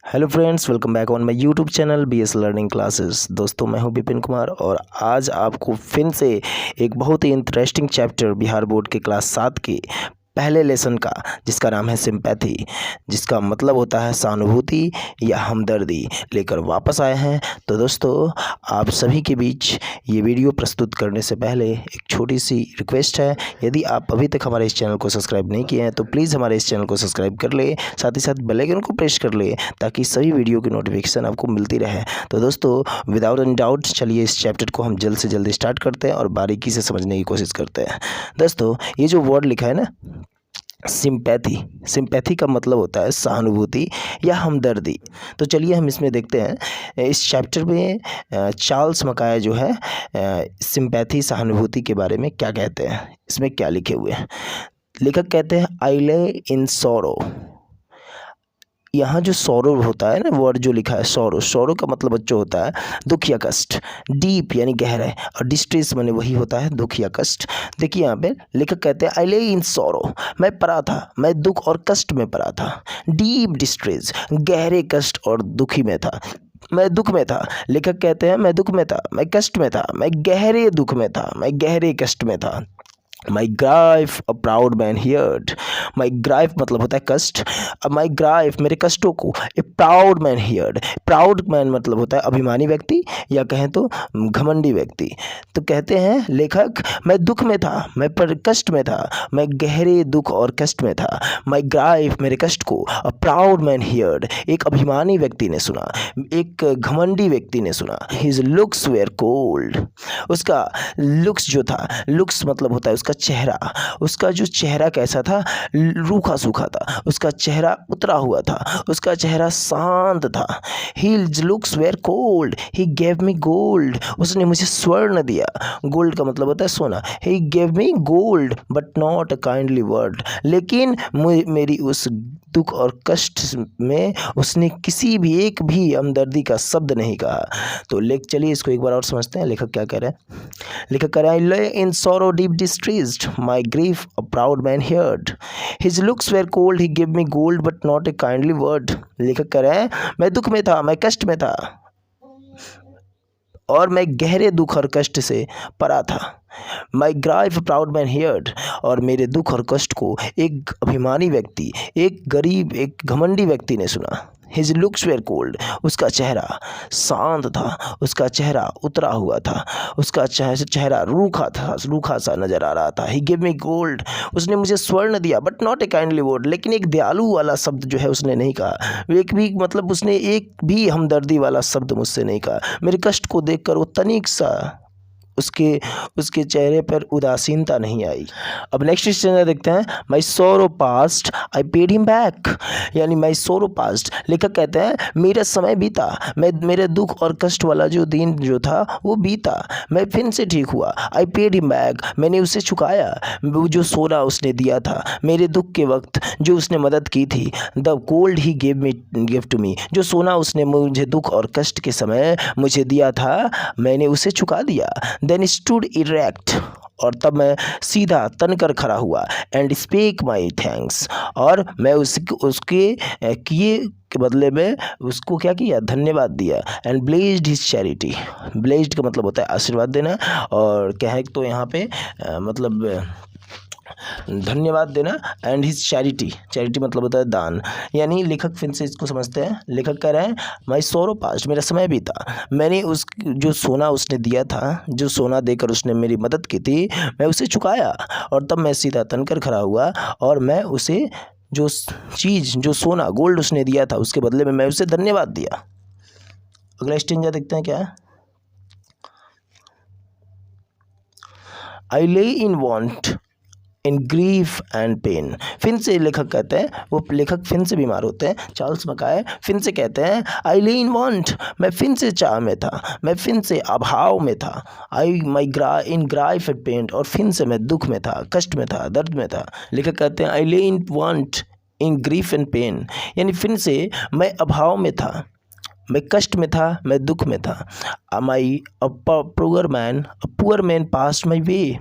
Hello friends, welcome back on my YouTube channel BS learning classes. दोस्तों, मैं हूं विपिन कुमार और आज आपको फिर से एक बहुत ही इंटरेस्टिंग चैप्टर बिहार बोर्ड के क्लास 7 के पहले लेसन का, जिसका नाम है सिंपैथी, जिसका मतलब होता है सहानुभूति या हमदर्दी, लेकर वापस आए हैं। तो दोस्तों, आप सभी के बीच ये वीडियो प्रस्तुत करने से पहले एक छोटी सी रिक्वेस्ट है। यदि आप अभी तक हमारे इस चैनल को सब्सक्राइब नहीं किए हैं तो प्लीज़ हमारे इस चैनल को सब्सक्राइब कर ले, साथ ही साथ बेल आइकन को प्रेस कर ले ताकि सभी वीडियो की नोटिफिकेशन आपको मिलती रहे। तो दोस्तों, विदाउट एनी डाउट चलिए इस चैप्टर को हम जल्द से जल्द स्टार्ट करते हैं और बारीकी से समझने की कोशिश करते हैं। दोस्तों, ये जो वर्ड लिखा है ना, सिंपैथी, सिंपैथी का मतलब होता है सहानुभूति या हमदर्दी। तो चलिए हम इसमें देखते हैं इस चैप्टर में चार्ल्स मकाया जो है सिंपैथी सहानुभूति के बारे में क्या कहते हैं, इसमें क्या लिखे हुए हैं। लेखक कहते हैं आई ले इन सॉरो। यहाँ जो सौरो होता है ना, वर्ड जो लिखा है सौरो, सौरो का मतलब बच्चों होता है दुख या कष्ट, डीप यानी गहरा है, और डिस्ट्रेस माने वही होता है दुख या कष्ट। देखिए यहाँ पे लेखक कहते हैं आई ले इन सौरो, मैं पड़ा था, मैं दुख और कष्ट में पड़ा था। डीप डिस्ट्रेस, गहरे कष्ट और दुखी में था, मैं दुख में था। लेखक कहते हैं मैं दुख में था, मैं कष्ट में था, मैं गहरे दुख में था, मैं गहरे कष्ट में था। माई ग्राइफ अ प्राउड मैन हियर्ड। माई ग्राइफ मतलब होता है कष्ट, माई ग्राइफ मेरे कष्टों को ए proud man heard. Proud man मतलब होता है अभिमानी व्यक्ति या कहें तो घमंडी व्यक्ति। तो कहते हैं लेखक मैं दुख में था, मैं पर कष्ट में था, मैं गहरे दुख और कष्ट में था। माई ग्राइफ मेरे कष्ट को अ प्राउड मैन हियर्ड, एक अभिमानी व्यक्ति ने सुना, एक घमंडी व्यक्ति ने सुना। हिज लुक्स वेयर कोल्ड, उसका लुक्स जो था, लुक्स मतलब होता है उसका चेहरा, उसका जो चेहरा कैसा था, रूखा सूखा था, उसका चेहरा उतरा हुआ था, उसका चेहरा शांत था। His looks were cold, he gave me gold, उसने मुझे स्वर्ण दिया। गोल्ड का मतलब होता है सोना। He gave me gold but not a kindly word, लेकिन मेरी उस दुख और कष्ट में उसने किसी भी एक भी हमदर्दी का शब्द नहीं कहा। तो चलिए इसको एक बार और समझते हैं लेखक क्या कह रहे हैं। लेखक कह रहा है lay in sorrow deep distressed, my grief a proud man heard, his looks were cold, he gave me gold but not a kindly word। लेखक कह रहे हैं मैं दुख में था, मैं कष्ट में था और मैं गहरे दुख और कष्ट से परा था। माई ग्राइफ प्राउड मैन हियर्ड, और मेरे दुख और कष्ट को एक अभिमानी व्यक्ति, एक गरीब, एक घमंडी व्यक्ति ने सुना। हिज लुक्स वेयर कोल्ड, उसका चेहरा शांत था, उसका चेहरा उतरा हुआ था, उसका चेहरा रूखा था, रूखा सा नजर आ रहा था। ही गिव मी गोल्ड, उसने मुझे स्वर्ण दिया, but not a kindly word, लेकिन एक दयालु वाला शब्द जो है उसने नहीं कहा। एक भी मतलब उसने एक भी हमदर्दी वाला शब्द मुझसे नहीं कहा। मेरे कष्ट को देखकर वो तनिक सा उसके चेहरे पर उदासीनता नहीं आई। अब नेक्स्ट स्टेंजा देखते हैं। माई सोरो past I paid him back, यानी माई सोरो पास्ट, लेखक कहते हैं मेरा समय बीता, मेरे दुख और कष्ट वाला जो दिन जो था वो बीता, मैं फिर से ठीक हुआ। आई पेड हिम बैक, मैंने उसे चुकाया, वो जो सोना उसने दिया था मेरे दुख के वक्त, जो उसने मदद की थी। The gold he give to me, जो सोना उसने मुझे दुख और कष्ट के समय मुझे दिया था, मैंने उसे चुका दिया। देन स्टूड इरेक्ट, और तब मैं सीधा तनकर खड़ा हुआ। एंड स्पीक माई थैंक्स, और मैं उसके किए के बदले में उसको क्या किया, धन्यवाद दिया। And blessed his charity, blessed का मतलब होता है आशीर्वाद देना, और क्या है तो यहाँ पे मतलब धन्यवाद देना। एंड हिज चैरिटी, चैरिटी मतलब होता है दान। यानी लेखक फिर से इसको समझते हैं। लेखक कह रहे हैं माई सोरो पास्ट, मेरा समय बीता, मैंने उस जो सोना उसने दिया था, जो सोना देकर उसने मेरी मदद की थी, मैं उसे चुकाया, और तब मैं सीधा तनकर खड़ा हुआ, और मैं उसे जो चीज़, जो सोना गोल्ड उसने दिया था, उसके बदले में मैं उसे धन्यवाद दिया। अगला स्टेंजा देखते हैं क्या है। I lay in want in grief and pain, फिर से लेखक कहते हैं, वो लेखक फिर से बीमार होते हैं, चार्ल्स मकाय फिर से कहते हैं आई ले इन वांट, मैं फिर से चाह में था, मैं फिर से अभाव में था। आई माई इन ग्राइफ एंड पेन, और फिर से मैं दुख में था, कष्ट में था, दर्द में था। लेखक कहते हैं I lay in want in grief and pain, यानी फिर से मैं अभाव में था, मैं कष्ट में था, मैं दुख में था। माई पुअर मैन पास्ट माई वे।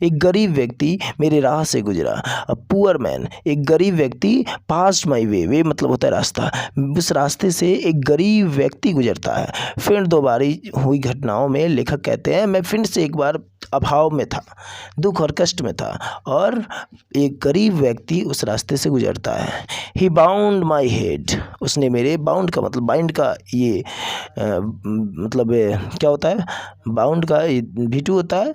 एक गरीब व्यक्ति मेरे राह से गुजरा। अ पुअर मैन, एक गरीब व्यक्ति पास्ट माई वे, वे मतलब होता है रास्ता, उस रास्ते से एक गरीब व्यक्ति गुजरता है। फिर दोबारी हुई घटनाओं में लेखक कहते हैं मैं फिर से एक बार अभाव में था, दुख और कष्ट में था, और एक गरीब व्यक्ति उस रास्ते से गुजरता है। ही बाउंड माई हेड, उसने मेरे, बाउंड का मतलब बाइंड का ये मतलब क्या होता है, बाउंड का V2 होता है,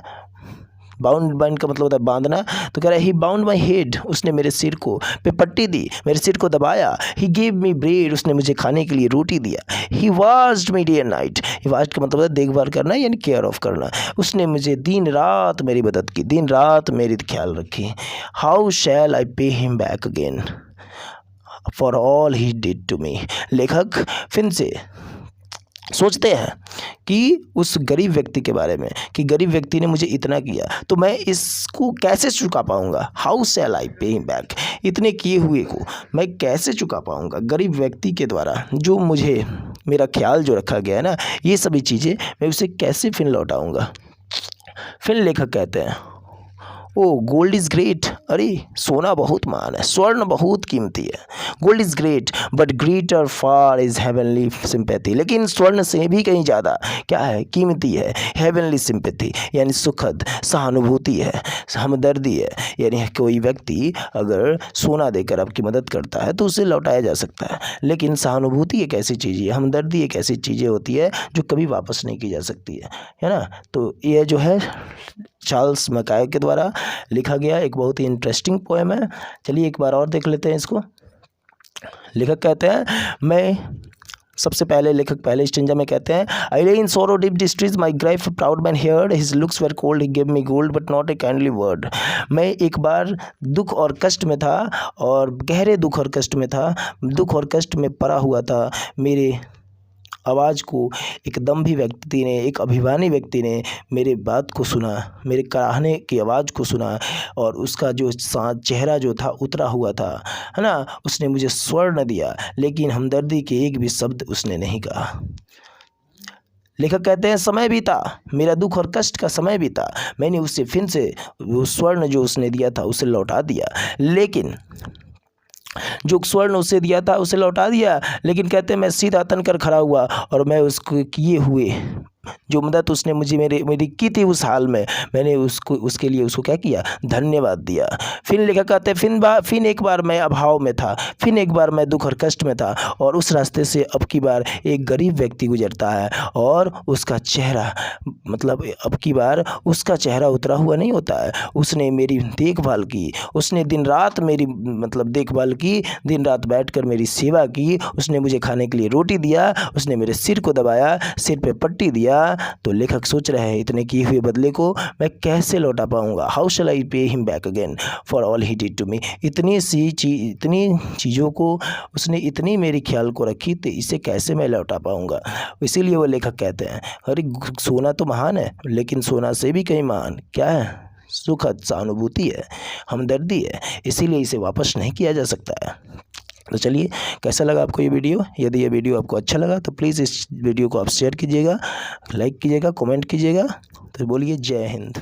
बाउंड का मतलब होता है बांधना। तो कह रहा है ही बाउंड माई हेड, उसने मेरे सिर को पे पट्टी दी, मेरे सिर को दबाया। ही गेव मी ब्रेड, उसने मुझे खाने के लिए रोटी दिया। He washed me day and night, he washed का मतलब होता है देखभाल करना यानी केयर ऑफ करना। उसने मुझे दिन रात मेरी मदद की, दिन रात मेरी ख्याल रखी। How shall I pay him back again for all he did to me. लेखक फिर से सोचते हैं कि उस गरीब व्यक्ति के बारे में कि गरीब व्यक्ति ने मुझे इतना किया तो मैं इसको कैसे चुका पाऊंगा। How shall I pay him back, इतने किए हुए को मैं कैसे चुका पाऊंगा गरीब व्यक्ति के द्वारा, जो मुझे मेरा ख्याल जो रखा गया है ना, ये सभी चीज़ें मैं उसे कैसे फिर लौटाऊंगा। फिर लेखक कहते हैं ओ गोल्ड इज़ ग्रेट, अरे सोना बहुत महान है, स्वर्ण बहुत कीमती है। Gold is great but greater far is heavenly sympathy, लेकिन स्वर्ण से भी कहीं ज़्यादा क्या है, कीमती है हेवनली सिंपैथी, यानी सुखद सहानुभूति है, हमदर्दी है। यानी कोई व्यक्ति अगर सोना देकर आपकी मदद करता है तो उसे लौटाया जा सकता है, लेकिन सहानुभूति एक ऐसी चीज़ है, हमदर्दी एक ऐसी चीज़ें होती है जो कभी वापस नहीं की जा सकती है ना। तो यह जो है चार्ल्स मैकाय के द्वारा लिखा गया एक बहुत ही इंटरेस्टिंग पोएम है। चलिए एक बार और देख लेते हैं इसको। लेखक कहते हैं मैं सबसे पहले लेखक पहले स्टेंजा में कहते हैं I lay in sorrow deep distressed my grief proud man heard his looks were cold he give me gold but not a kindly word. मैं एक बार दुख और कष्ट में था, और गहरे दुख और कष्ट में था, दुख और कष्ट में पड़ा हुआ था। मेरे आवाज़ को एक दम्भी व्यक्ति ने, एक अभिमानी व्यक्ति ने मेरे बात को सुना, मेरे कराहने की आवाज़ को सुना, और उसका जो चेहरा जो था उतरा हुआ था, है ना, उसने मुझे स्वर्ण दिया, लेकिन हमदर्दी के एक भी शब्द उसने नहीं कहा। लेखक कहते हैं समय बीता, मेरा दुख और कष्ट का समय बीता, मैंने उससे फिर से वो स्वर्ण जो उसने दिया था उसे लौटा दिया, लेकिन जो स्वर्ण उसे दिया था उसे लौटा दिया, लेकिन कहते मैं सीधा तनकर खड़ा हुआ और मैं उसको किए हुए जो मदद उसने मुझे मेरी की थी उस हाल में, मैंने उसको उसके लिए उसको क्या किया, धन्यवाद दिया। फिर लेखक कहते हैं फिर एक बार मैं अभाव में था, फिर एक बार मैं दुख और कष्ट में था, और उस रास्ते से अब की बार एक गरीब व्यक्ति गुजरता है, और उसका चेहरा मतलब अब की बार उसका चेहरा उतरा हुआ नहीं होता है, उसने मेरी देखभाल की, उसने दिन रात मेरी मतलब देखभाल की, दिन रात बैठकर मेरी सेवा की, उसने मुझे खाने के लिए रोटी दिया, उसने मेरे सिर को दबाया, सिर पे पट्टी दिया। तो लेखक सोच रहे हैं इतने किए हुए बदले को मैं कैसे लौटा पाऊंगा। How shall I pay him back again for all he did to me. इतनी चीज़ों को उसने इतनी मेरी ख्याल को रखी, तो इसे कैसे मैं लौटा पाऊंगा। इसीलिए वो लेखक कहते हैं अरे सोना तो महान है, लेकिन सोना से भी कहीं महान क्या है, सुखद सहानुभूति है, हमदर्दी है, इसीलिए इसे वापस नहीं किया जा सकता है। तो चलिए कैसा लगा आपको ये वीडियो। यदि ये वीडियो आपको अच्छा लगा तो प्लीज़ इस वीडियो को आप शेयर कीजिएगा, लाइक कीजिएगा, कमेंट कीजिएगा। तो बोलिए जय हिंद।